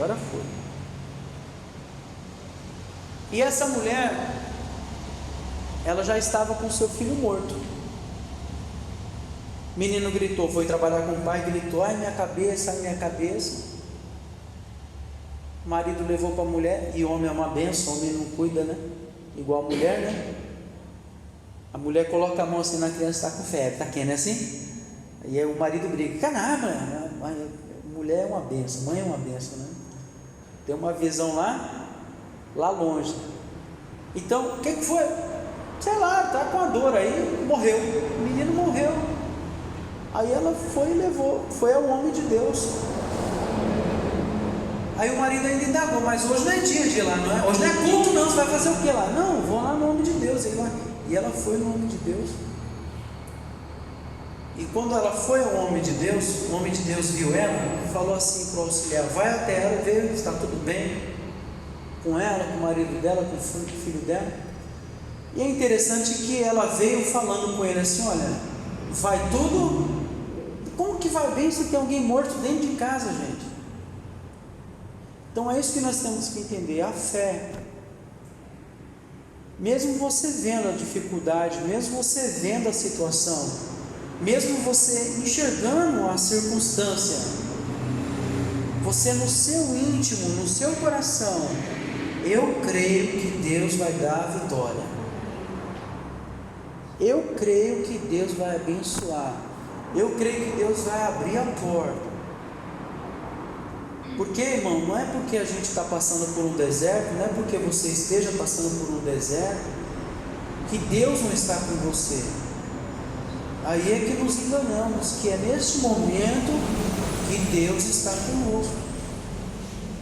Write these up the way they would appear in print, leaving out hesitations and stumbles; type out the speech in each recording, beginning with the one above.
agora foi. E essa mulher, ela já estava com seu filho morto. O menino gritou, foi trabalhar com o pai, gritou, ai minha cabeça, ai minha cabeça. O marido levou para a mulher, e homem é uma benção, homem não cuida, né? Igual a mulher, né? A mulher coloca a mão assim na criança, está com febre, está quente, é assim? E aí o marido briga, caramba, mulher é uma benção, mãe é uma benção, né? Tem uma visão lá longe. Então, o que foi? Sei lá, está com a dor aí, morreu, o menino morreu. Aí ela foi e levou, foi ao homem de Deus. Aí o marido ainda indagou, mas hoje não é dia de ir lá, não é? Hoje não é culto não, você vai fazer o que lá? Não, vou lá no nome de Deus. E ela foi no nome de Deus. E quando ela foi ao homem de Deus, o homem de Deus viu ela e falou assim para o auxiliar, vai até ela ver se está tudo bem com ela, com o marido dela, com o filho dela. E é interessante que ela veio falando com ele assim, olha, vai tudo... Como que vai bem se tem alguém morto dentro de casa, gente? Então é isso que nós temos que entender, a fé. Mesmo você vendo a dificuldade, mesmo você vendo a situação, mesmo você enxergando a circunstância, você no seu íntimo, no seu coração, eu creio que Deus vai dar a vitória. Eu creio que Deus vai abençoar. Eu creio que Deus vai abrir a porta. Porque, irmão, não é porque a gente está passando por um deserto, não é porque você esteja passando por um deserto, que Deus não está com você. Aí é que nos enganamos, que é neste momento que Deus está conosco.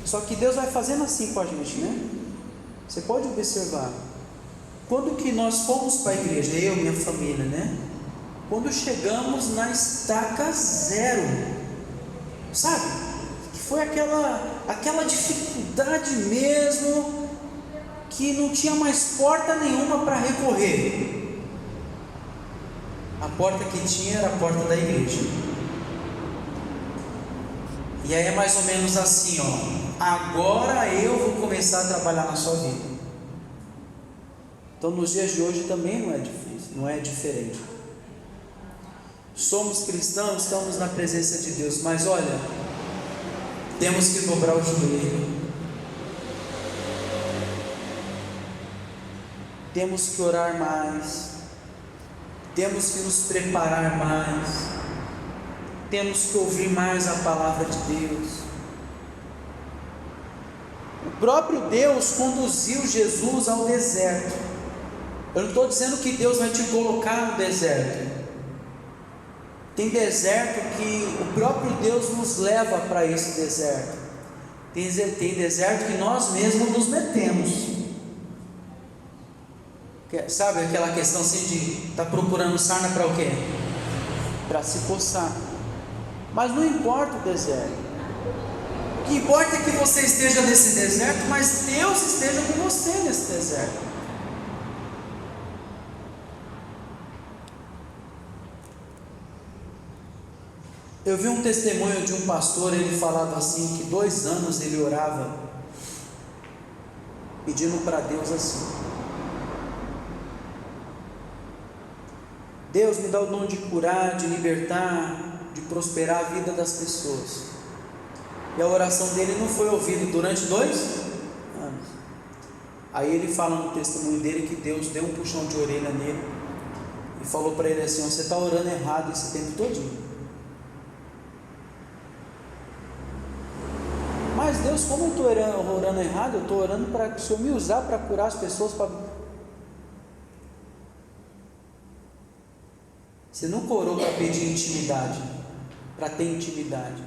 Só que Deus vai fazendo assim com a gente, né? Você pode observar. Quando que nós fomos para a igreja, eu e minha família, né? Quando chegamos na estaca zero, sabe? Foi aquela dificuldade mesmo, que não tinha mais porta nenhuma para recorrer. A porta que tinha era a porta da igreja. E aí é mais ou menos assim, ó, agora eu vou começar a trabalhar na sua vida. Então nos dias de hoje também não é difícil, não é diferente. Somos cristãos, estamos na presença de Deus, mas olha, temos que dobrar o joelho, temos que orar mais, temos que nos preparar mais, temos que ouvir mais a palavra de Deus. O próprio Deus conduziu Jesus ao deserto. Eu não estou dizendo que Deus vai te colocar no deserto. Tem deserto que o próprio Deus nos leva para esse deserto. Tem deserto que nós mesmos nos metemos. Sabe aquela questão assim de estar procurando sarna para o quê? Para se coçar. Mas não importa o deserto. O que importa é que você esteja nesse deserto, mas Deus esteja com você nesse deserto. Eu vi um testemunho de um pastor, ele falava assim, que 2 anos ele orava, pedindo para Deus assim: Deus me dá o dom de curar, de libertar, de prosperar a vida das pessoas. E a oração dele não foi ouvida durante 2 anos. Aí ele fala no testemunho dele que Deus deu um puxão de orelha nele e falou para ele assim: você está orando errado esse tempo todinho. Mas Deus, como eu estou orando errado? Eu estou orando para que o Senhor me usar para curar as pessoas. Você nunca orou para pedir intimidade, para ter intimidade.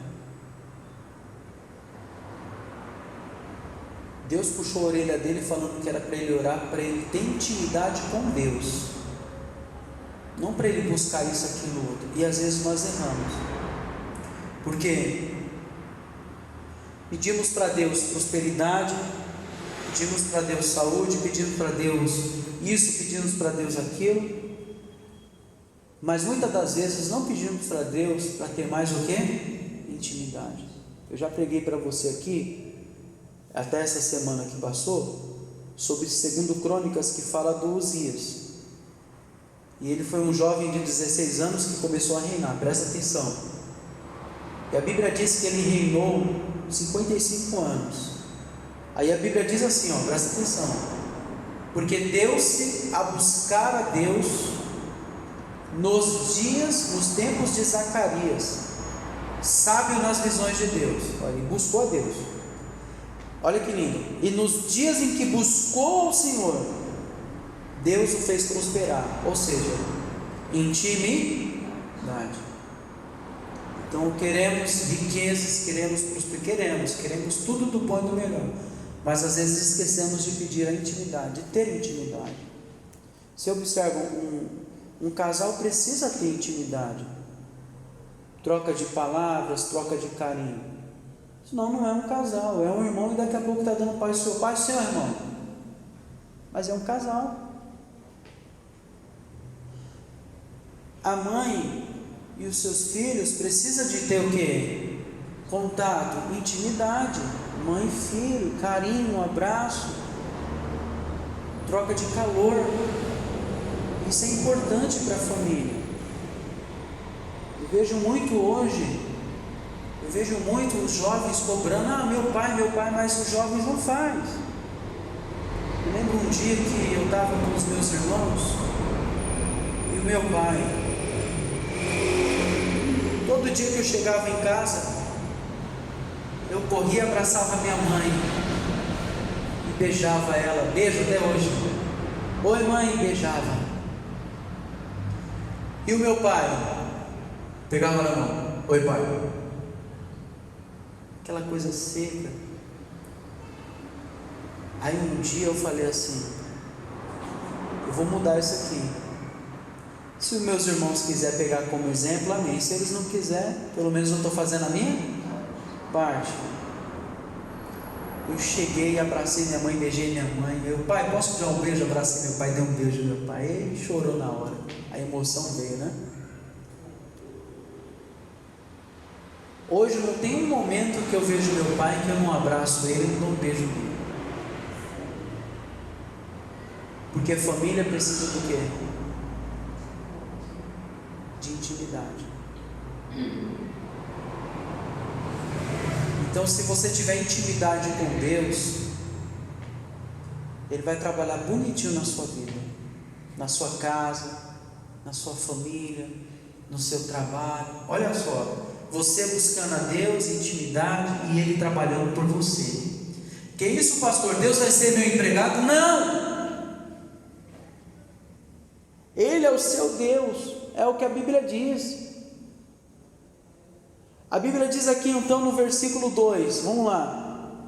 Deus puxou a orelha dele falando que era para ele orar, para ele ter intimidade com Deus, não para ele buscar isso, aquilo, outro. E às vezes nós erramos, porque pedimos para Deus prosperidade, pedimos para Deus saúde, pedimos para Deus isso, pedimos para Deus aquilo, mas muitas das vezes não pedimos para Deus para ter mais o que? Intimidade. Eu já preguei para você aqui até essa semana que passou, sobre 2 Crônicas, que fala do Uzias. E ele foi um jovem de 16 anos que começou a reinar, presta atenção. E a Bíblia diz que ele reinou 55 anos. Aí a Bíblia diz assim, presta atenção: porque deu-se a buscar a Deus nos tempos de Zacarias, sábio nas visões de Deus. Ele buscou a Deus. Olha que lindo. E nos dias em que buscou ao Senhor, Deus o fez prosperar. Ou seja, intimidade. Então queremos riquezas, queremos tudo do bom e do melhor, mas às vezes esquecemos de pedir a intimidade, de ter intimidade. Você observa, um casal precisa ter intimidade, troca de palavras, troca de carinho. Senão não é um casal, é um irmão e daqui a pouco está dando paz ao seu irmão. Mas é um casal. A mãe e os seus filhos precisam de ter o quê? Contato, intimidade. Mãe e filho, carinho, abraço, troca de calor. Isso é importante para a família. Eu vejo muito os jovens cobrando: meu pai, mas os jovens não fazem. Eu lembro um dia que eu estava com os meus irmãos e o meu pai, todo dia que eu chegava em casa, eu corria, abraçava minha mãe e beijava ela, beijo até hoje. Oi mãe, beijava. E o meu pai pegava na mão: oi pai. Aquela coisa seca. Aí um dia eu falei assim: eu vou mudar isso aqui. Se os meus irmãos quiserem pegar como exemplo, amém. Se eles não quiserem, pelo menos eu estou fazendo a minha parte. Eu cheguei, abracei minha mãe, beijei minha mãe. Meu pai, posso dar um beijo? Abracei meu pai, dei um beijo no meu pai. Ele chorou na hora. A emoção veio, né? Hoje não tem um momento que eu vejo meu pai que eu não abraço ele e não dou um beijo nele. Porque a família precisa do quê? De intimidade. Então, se você tiver intimidade com Deus, Ele vai trabalhar bonitinho na sua vida, na sua casa, na sua família, no seu trabalho. Olha só, você buscando a Deus, intimidade, e Ele trabalhando por você. Que isso, pastor? Deus vai ser meu empregado? Não! Ele é o seu Deus, é o que a Bíblia diz. A Bíblia diz aqui então no versículo 2, vamos lá: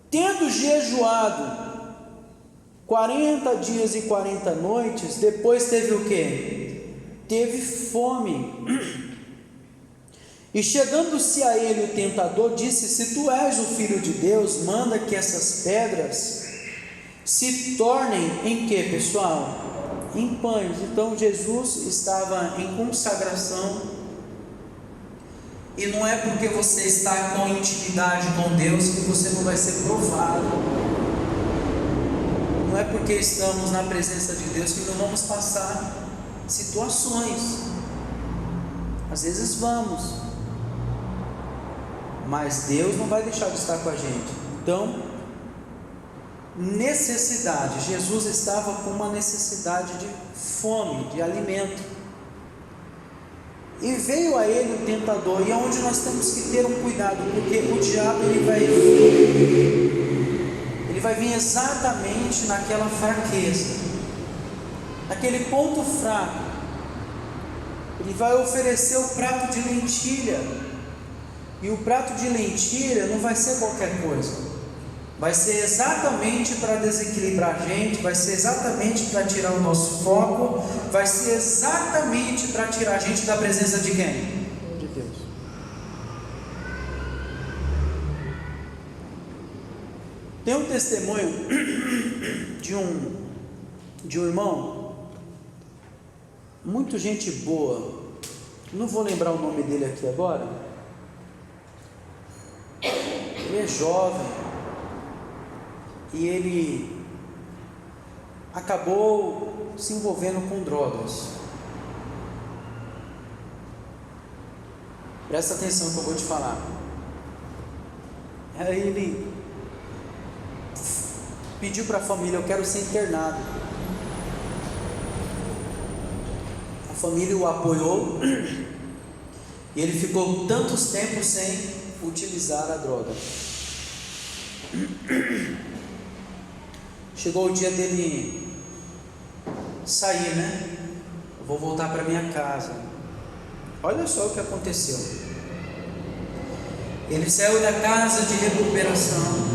tendo jejuado 40 dias e 40 noites, depois teve o quê? Teve fome. E chegando-se a ele o tentador, disse: se tu és o Filho de Deus, manda que essas pedras se tornem em quê, pessoal? Em pães. Então Jesus estava em consagração. E não é porque você está com intimidade com Deus que você não vai ser provado. Não é porque estamos na presença de Deus que não vamos passar situações. Às vezes vamos, mas Deus não vai deixar de estar com a gente. Então, necessidade. Jesus estava com uma necessidade de fome, de alimento. E veio a ele o tentador, e é onde nós temos que ter um cuidado, porque o diabo ele vai vir exatamente naquela fraqueza, naquele ponto fraco. Ele vai oferecer o prato de lentilha, e o prato de lentilha não vai ser qualquer coisa, vai ser exatamente para desequilibrar a gente, vai ser exatamente para tirar o nosso foco, vai ser exatamente para tirar a gente da presença de quem? De Deus. Tem um testemunho de um irmão, muito gente boa, não vou lembrar o nome dele aqui agora. Ele ele é jovem e ele acabou se envolvendo com drogas. Presta atenção que eu vou te falar. Aí ele pediu para a família: eu quero ser internado. A família o apoiou e ele ficou tantos tempos sem utilizar a droga. Chegou o dia dele sair, né? Eu vou voltar para minha casa. Olha só o que aconteceu. Ele saiu da casa de recuperação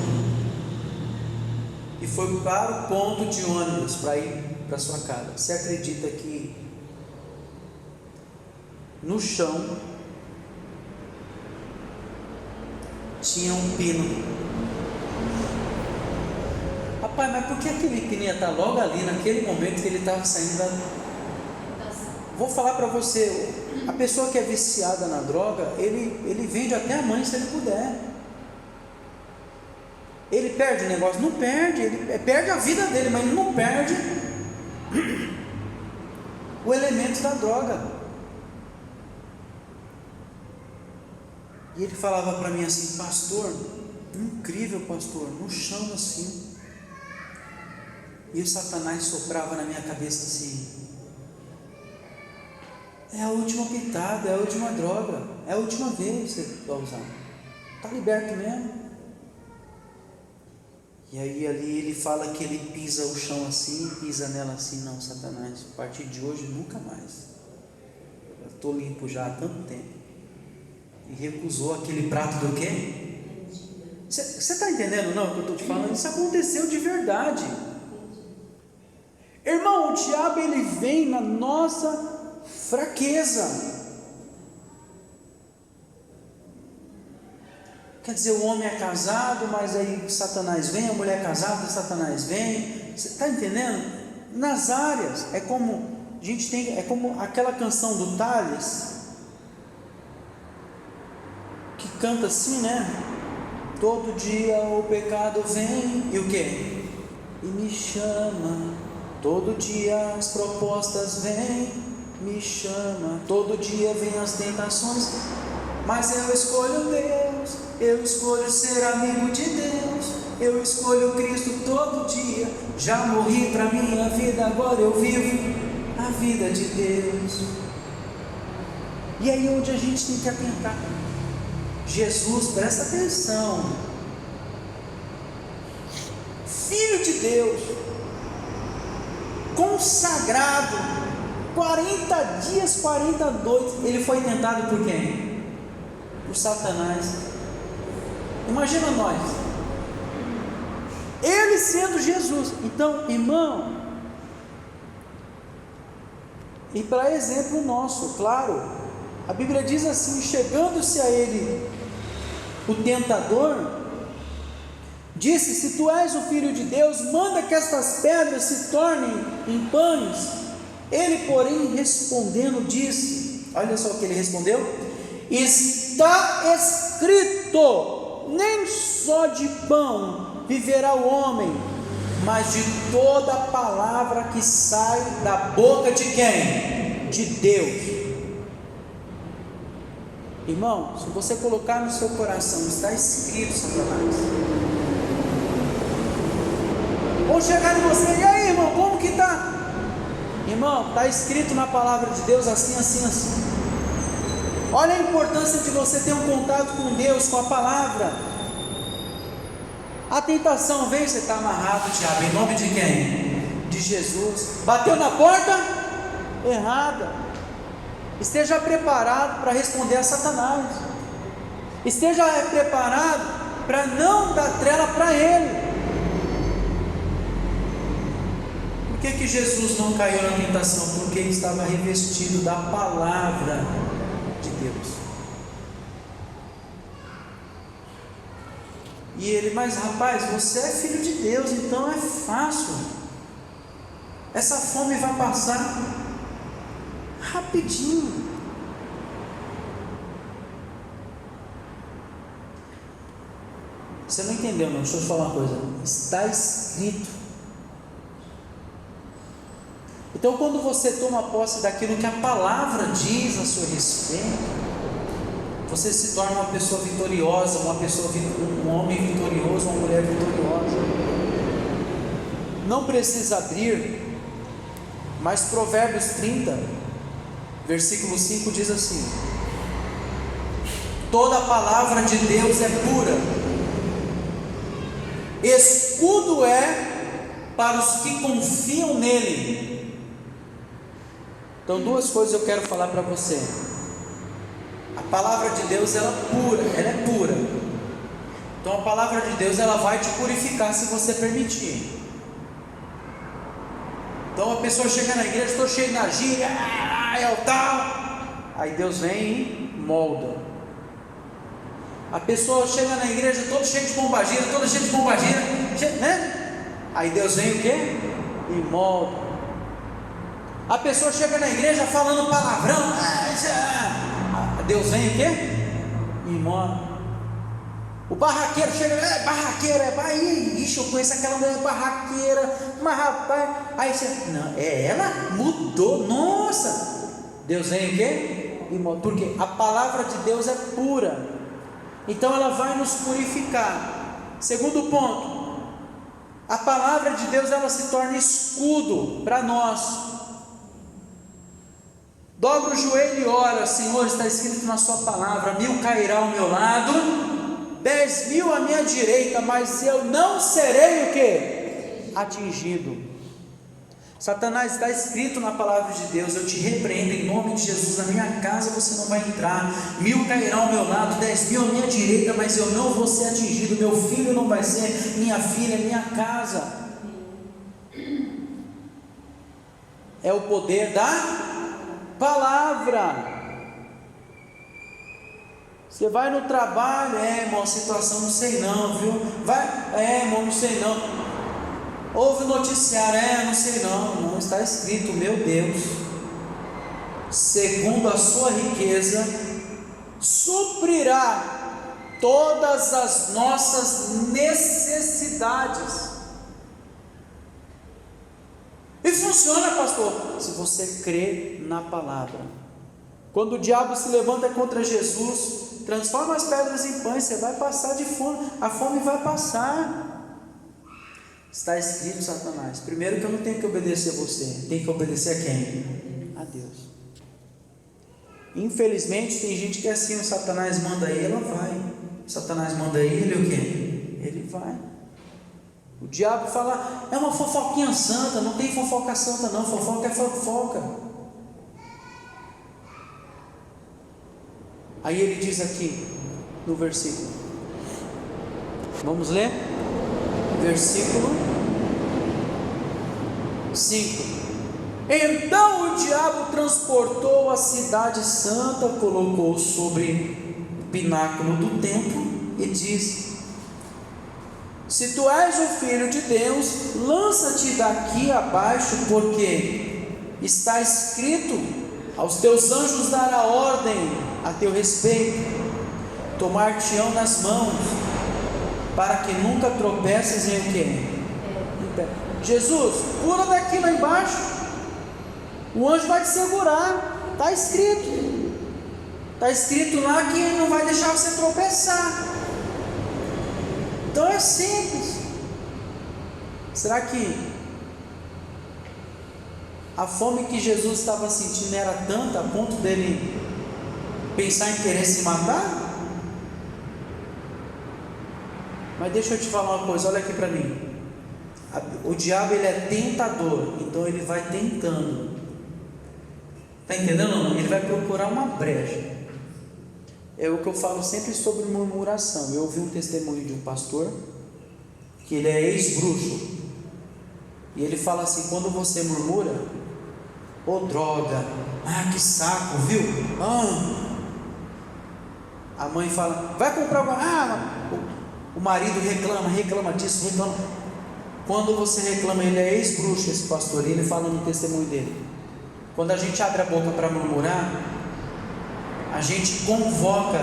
e foi para o ponto de ônibus para ir para sua casa. Você acredita que no chão tinha um pino? Rapaz, mas por que aquele pino ia estar logo ali, naquele momento que ele estava saindo da... Vou falar para você, a pessoa que é viciada na droga, ele vende até a mãe se ele puder. Ele perde o negócio? Não perde, ele perde a vida dele, mas ele não perde o elemento da droga. E ele falava para mim assim: pastor, incrível pastor, no chão assim. E o Satanás soprava na minha cabeça assim: é a última pitada, é a última droga, é a última vez que você vai usar, está liberto mesmo. E aí ali ele fala que ele pisa o chão assim, pisa nela assim: não, Satanás, a partir de hoje nunca mais, eu estou limpo já há tanto tempo. E recusou aquele prato do quê? Você está entendendo não o que eu estou te falando? Isso aconteceu de verdade. Irmão, o diabo ele vem na nossa fraqueza. Quer dizer, o homem é casado, mas aí Satanás vem, a mulher é casada, Satanás vem. Você está entendendo? Nas áreas, é como a gente tem, é como aquela canção do Thales, que canta assim, né? Todo dia o pecado vem e o quê? E me chama. Todo dia as propostas vêm, me chama. Todo dia vem as tentações, mas eu escolho Deus, eu escolho ser amigo de Deus, eu escolho Cristo todo dia. Já morri para minha vida, agora eu vivo a vida de Deus. E aí onde a gente tem que atentar? Jesus, presta atenção, Filho de Deus, consagrado, 40 dias, 40 noites, ele foi tentado por quem? Por Satanás. Imagina nós, ele sendo Jesus. Então, irmão, e para exemplo nosso, claro, a Bíblia diz assim: chegando-se a ele o tentador, disse: se tu és o Filho de Deus, manda que estas pedras se tornem em pães. Ele, porém, respondendo, disse, olha só o que ele respondeu: está escrito, nem só de pão viverá o homem, mas de toda palavra que sai da boca de quem? De Deus. Irmão, se você colocar no seu coração, está escrito, Satanás, vão chegar em você: e aí, irmão, como que está? Irmão, está escrito na palavra de Deus assim, assim, assim. Olha a importância de você ter um contato com Deus, com a palavra. A tentação vem, você está amarrado, diabo, em nome de quem? De Jesus. Bateu na porta errada. Esteja preparado para responder a Satanás. Esteja preparado para não dar trela para ele. Por que Jesus não caiu na tentação? Porque ele estava revestido da palavra de Deus. E ele: mas rapaz, você é filho de Deus, então é fácil, essa fome vai passar rapidinho. Você não entendeu não, deixa eu te falar uma coisa. Está escrito. Então quando você toma posse daquilo que a palavra diz a seu respeito, você se torna uma pessoa vitoriosa, um homem vitorioso, uma mulher vitoriosa. Não precisa abrir, mas Provérbios 30, versículo 5 diz assim: toda a palavra de Deus é pura, escudo é para os que confiam nele. Então, duas coisas eu quero falar para você. A palavra de Deus, ela é pura. Então a palavra de Deus, ela vai te purificar se você permitir. Então a pessoa chega na igreja, estou cheio de energia, é o tal. Aí Deus vem e molda. A pessoa chega na igreja todo cheio de bombagira, né? Aí Deus vem o quê? E molda. A pessoa chega na igreja falando palavrão, Deus vem o quê? E molda. O barraqueiro chega, ixi, eu conheço aquela mulher barraqueira, mas rapaz, aí você, não, ela mudou, nossa, Deus vem o quê? E molda. Porque a palavra de Deus é pura, então ela vai nos purificar. Segundo ponto, a palavra de Deus, ela se torna escudo para nós. Dobra o joelho e ora: Senhor, está escrito na sua palavra, 1000 cairá ao meu lado, 10.000 à minha direita, mas eu não serei o quê? Atingido. Satanás, está escrito na palavra de Deus, eu te repreendo em nome de Jesus, na minha casa você não vai entrar, 1000 cairão ao meu lado, 10.000 à minha direita, mas eu não vou ser atingido, meu filho não vai ser, minha filha, minha casa. É o poder da palavra. Você vai no trabalho, irmão, a situação não sei não, viu? Irmão, não sei não. Ouve o noticiário, não sei não. Não está escrito, meu Deus, segundo a sua riqueza, suprirá todas as nossas necessidades. E funciona, pastor, se você crê na palavra. Quando o diabo se levanta contra Jesus, transforma as pedras em pães, você vai passar de fome, a fome vai passar. Está escrito, Satanás, primeiro que eu não tenho que obedecer a você, tenho que obedecer a quem? A Deus. Infelizmente tem gente que é assim, o Satanás manda aí, ela vai. O Satanás manda aí, ele o quê? Ele vai. O diabo fala, é uma fofoquinha santa, não tem fofoca santa não, fofoca é fofoca. Aí ele diz aqui, no versículo, vamos ler? Versículo 5. Então o diabo transportou a cidade santa, colocou sobre o pináculo do templo e disse: se tu és o filho de Deus, lança-te daqui abaixo, porque está escrito, aos teus anjos dará ordem a teu respeito, tomar-te-ão nas mãos, para que nunca tropeces em o quê? Jesus, pula daqui lá embaixo, o anjo vai te segurar, está escrito lá que não vai deixar você tropeçar. Então é simples. Será que a fome que Jesus estava sentindo era tanta a ponto dele pensar em querer se matar? Mas deixa eu te falar uma coisa, olha aqui para mim. O diabo, ele é tentador, então ele vai tentando. Está entendendo? Ele vai procurar uma brecha. É o que eu falo sempre sobre murmuração. Eu ouvi um testemunho de um pastor, que ele é ex-bruxo, e ele fala assim: quando você murmura, droga, que saco, viu? A mãe fala, vai comprar o marido reclama disso, reclama. Quando você reclama, ele é ex-bruxo, esse pastor, e ele fala no testemunho dele: quando a gente abre a boca para murmurar, a gente convoca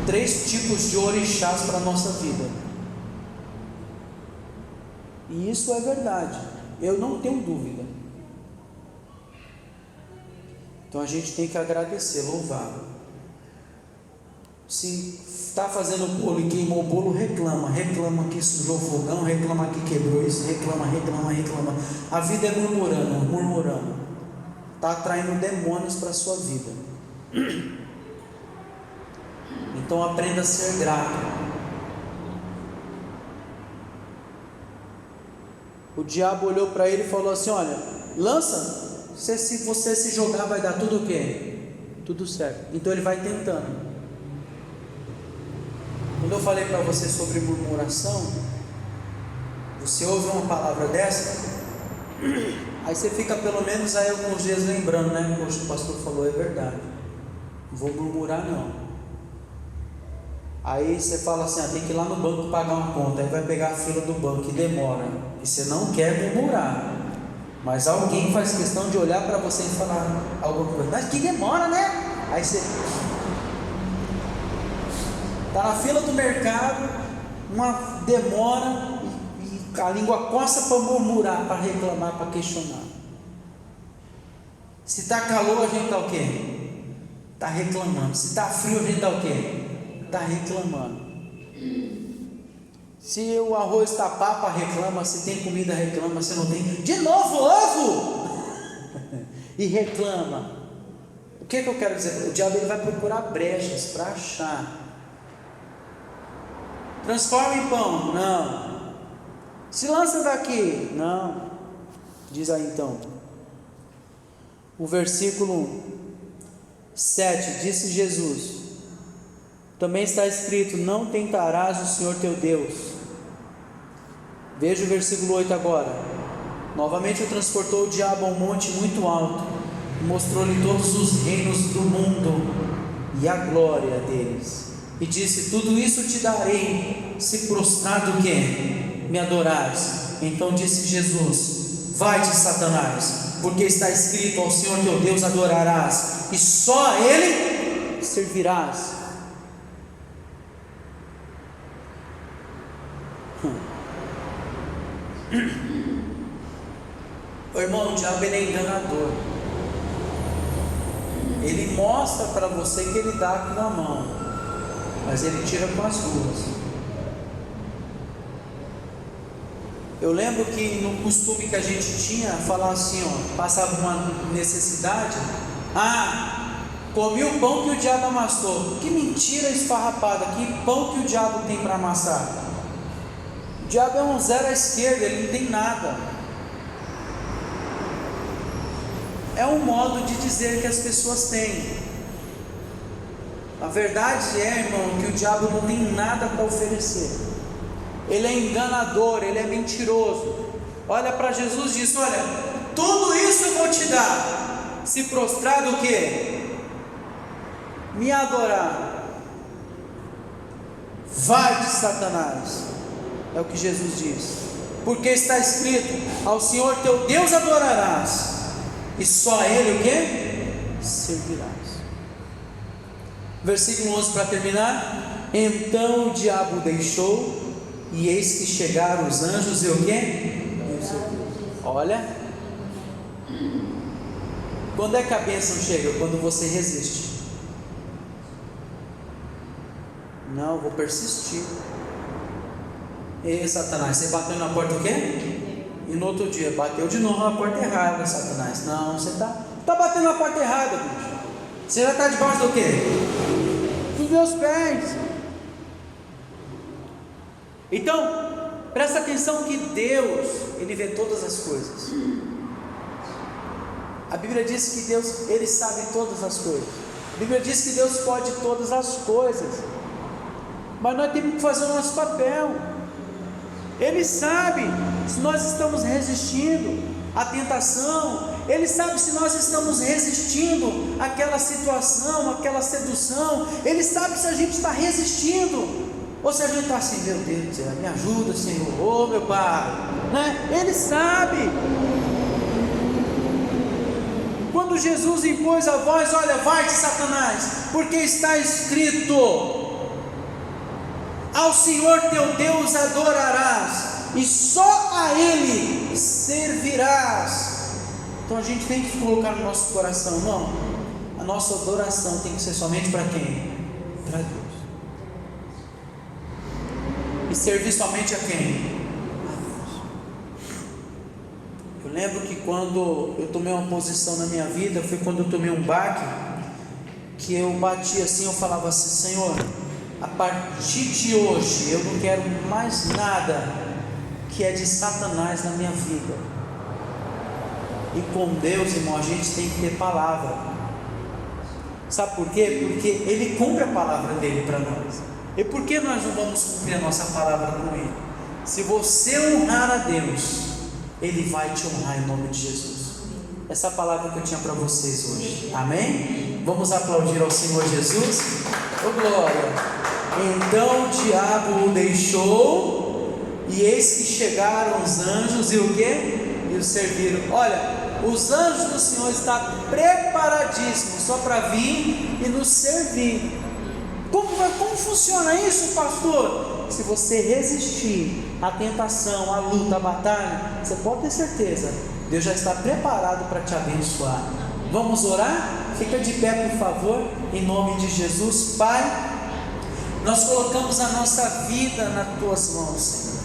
3 tipos de orixás para a nossa vida. E isso é verdade, eu não tenho dúvida. Então a gente tem que agradecer, louvar. Se está fazendo bolo e queimou o bolo, reclama que sujou o fogão, reclama que quebrou isso, reclama. A vida é murmurando. Está atraindo demônios para a sua vida. Então aprenda a ser grato. O diabo olhou para ele e falou assim: olha, lança, se você se jogar vai dar tudo o quê? Tudo certo. Então ele vai tentando. Quando eu falei para você sobre murmuração, você ouve uma palavra dessa, aí você fica pelo menos aí alguns dias lembrando, né? Poxa, o pastor falou, é verdade, não vou murmurar não. Aí você fala assim, tem que ir lá no banco pagar uma conta, aí vai pegar a fila do banco e demora, e você não quer murmurar, mas alguém faz questão de olhar para você e falar alguma coisa, mas que demora, né? Aí você está na fila do mercado, uma demora, e a língua coça para murmurar, para reclamar, para questionar. Se está calor, a gente está o quê? Está reclamando. Se está frio, a gente está o quê? Está reclamando. Se o arroz está papa, reclama. Se tem comida, reclama. Se não tem, de novo ovo! E reclama. O que eu quero dizer? O diabo ele vai procurar brechas para achar. Transforma em pão? Não. Se lança daqui? Não. Diz aí então. O versículo 7, disse Jesus, também está escrito, não tentarás o Senhor teu Deus. Veja o versículo 8 agora. Novamente o transportou o diabo a um monte muito alto, e mostrou-lhe todos os reinos do mundo, e a glória deles. E disse, tudo isso te darei, se prostrado o quê? Me adorares. Então disse Jesus, vai-te Satanás, porque está escrito, ao Senhor teu Deus adorarás, e só a Ele servirás. O irmão, o diabo ele é enganador. Ele mostra para você que ele dá com a mão, mas ele tira com as duas. Eu lembro que no costume que a gente tinha, falar assim, passava uma necessidade, comi o pão que o diabo amassou. Que mentira esfarrapada, que pão que o diabo tem para amassar? O diabo é um zero à esquerda, ele não tem nada. É um modo de dizer que as pessoas têm. A verdade é, irmão, que o diabo não tem nada para oferecer. Ele é enganador, ele é mentiroso. Olha para Jesus e diz, olha, tudo isso eu vou te dar, se prostrar do quê? Me adorar. Vai-te Satanás, é o que Jesus diz, porque está escrito, ao Senhor teu Deus adorarás, e só a Ele o quê? Servirás. Versículo 11 para terminar. Então o diabo deixou, e eis que chegaram os anjos e o quê? Olha, quando é que a bênção chega? Quando você resiste. Não, vou persistir. E Satanás, você bateu na porta o quê? E no outro dia, bateu de novo na porta errada, Satanás. Não, você está batendo na porta errada, bicho. Você já está debaixo do quê? Dos meus pés. Então, presta atenção que Deus, Ele vê todas as coisas. A Bíblia diz que Deus, Ele sabe todas as coisas. A Bíblia diz que Deus pode todas as coisas. Mas nós temos que fazer o nosso papel. Ele sabe se nós estamos resistindo à tentação. Ele sabe se nós estamos resistindo àquela situação, àquela sedução. Ele sabe se a gente está resistindo, ou se a gente está assim, meu Deus do céu, me ajuda Senhor, meu Pai, né? Ele sabe. Quando Jesus impôs a voz, olha, vai-te Satanás, porque está escrito, ao Senhor teu Deus adorarás, e só a Ele servirás. Então a gente tem que colocar no nosso coração, não, a nossa adoração tem que ser somente para quem? Para Deus. E servir somente a quem? A Deus. Eu lembro que quando eu tomei uma posição na minha vida, foi quando eu tomei um baque, que eu bati assim, eu falava assim: Senhor, a partir de hoje eu não quero mais nada que é de Satanás na minha vida. E com Deus, irmão, a gente tem que ter palavra. Sabe por quê? Porque Ele cumpre a palavra dele para nós. E por que nós não vamos cumprir a nossa palavra com Ele? Se você honrar a Deus, Ele vai te honrar em nome de Jesus. Essa é a palavra que eu tinha para vocês hoje. Amém? Vamos aplaudir ao Senhor Jesus. Ô glória! Então o diabo o deixou, e eis que chegaram os anjos e o quê? E o serviram. Olha, os anjos do Senhor estão preparadíssimos só para vir e nos servir. Como funciona isso, pastor? Se você resistir à tentação, à luta, à batalha, você pode ter certeza, Deus já está preparado para te abençoar. Vamos orar? Fica de pé, por favor, em nome de Jesus. Pai, nós colocamos a nossa vida nas tuas mãos, Senhor.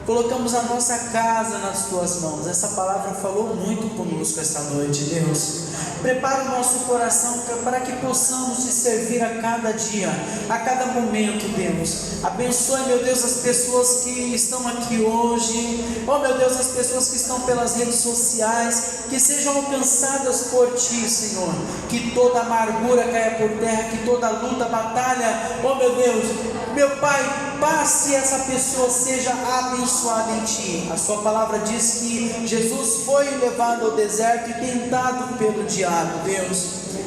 Colocamos a nossa casa nas tuas mãos. Essa palavra falou muito conosco esta noite, Deus. Prepara o nosso coração para que possamos te servir a cada dia, a cada momento, Deus. Abençoe, meu Deus, as pessoas que estão aqui hoje. Oh, meu Deus, as pessoas que estão pelas redes sociais, que sejam alcançadas por Ti, Senhor. Que toda amargura caia por terra, que toda luta, batalha, oh meu Deus, meu Pai, passe, essa pessoa seja abençoada em Ti. A Sua palavra diz que Jesus foi levado ao deserto e tentado pelo diabo, Deus,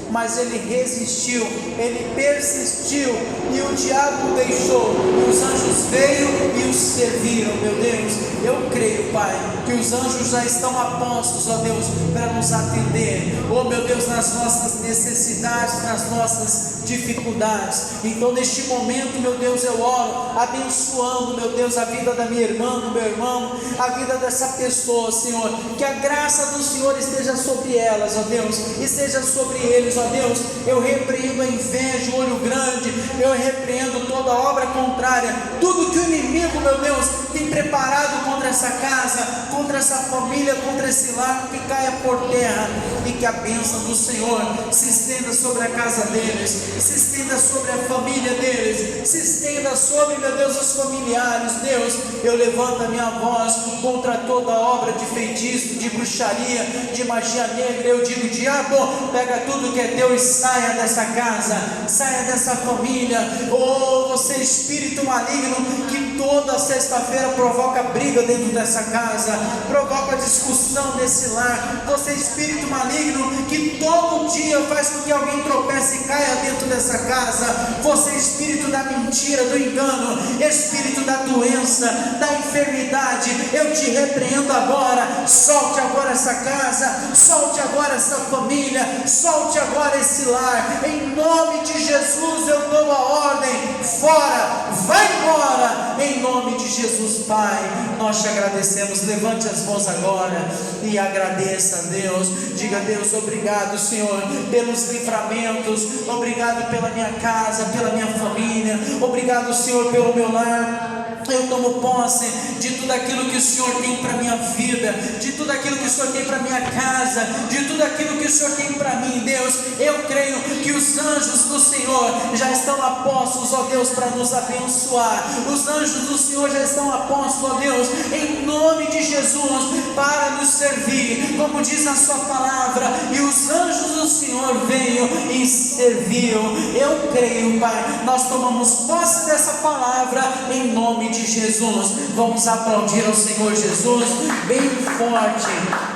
mas Ele resistiu, Ele persistiu, e o diabo o deixou, e os anjos veio e os serviram, meu Deus. Eu creio, Pai, que os anjos já estão a postos, ó Deus, para nos atender, oh meu Deus, nas nossas necessidades, nas nossas dificuldades. Então neste momento, meu Deus, eu oro, abençoando, meu Deus, a vida da minha irmã, do meu irmão, a vida dessa pessoa, Senhor, que a graça do Senhor esteja sobre elas, ó Deus, esteja sobre eles, ó Deus. Eu repreendo a inveja, o olho grande, eu repreendo toda obra contrária, tudo que o inimigo, meu Deus, tem preparado contra essa casa, contra essa família, contra esse lar, que caia por terra, e que a bênção do Senhor se estenda sobre a casa deles, se estenda sobre a família deles, se estenda sobre, meu Deus, os familiares. Deus, eu levanto a minha voz contra toda obra de feitiço, de bruxaria, de magia negra. Eu digo: diabo, pega tudo que é teu e saia dessa casa, saia dessa família. Oh, você espírito maligno, que toda sexta-feira provoca briga dentro dessa casa, provoca discussão nesse lar. Você espírito maligno, que todo dia faz com que alguém tropece e caia dentro dessa casa. Você espírito da mentira, do engano, espírito da doença, da enfermidade, eu te repreendo agora. Solte agora essa casa, solte agora essa família, solte agora esse lar, em nome de Jesus. Eu dou a ordem: fora, vai embora, em nome de Jesus. Pai, nós te agradecemos. Levante as mãos agora e agradeça a Deus. Diga: Deus, obrigado, Senhor, pelos livramentos, obrigado pela minha casa, pela minha família, obrigado, Senhor, pelo meu lar. Eu tomo posse de tudo aquilo que o Senhor tem para a minha vida, de tudo aquilo que o Senhor tem para a minha casa, de tudo aquilo que o Senhor tem para mim, Deus. Eu creio que os anjos do Senhor já estão a postos, ó Deus, para nos abençoar. Os anjos do Senhor já estão a postos, ó Deus, em nome de Jesus, para nos servir, como diz a Sua palavra. E os anjos do Senhor veio e serviram. Eu creio, Pai, nós tomamos posse dessa palavra em nome de Jesus. Vamos aplaudir ao Senhor Jesus bem forte.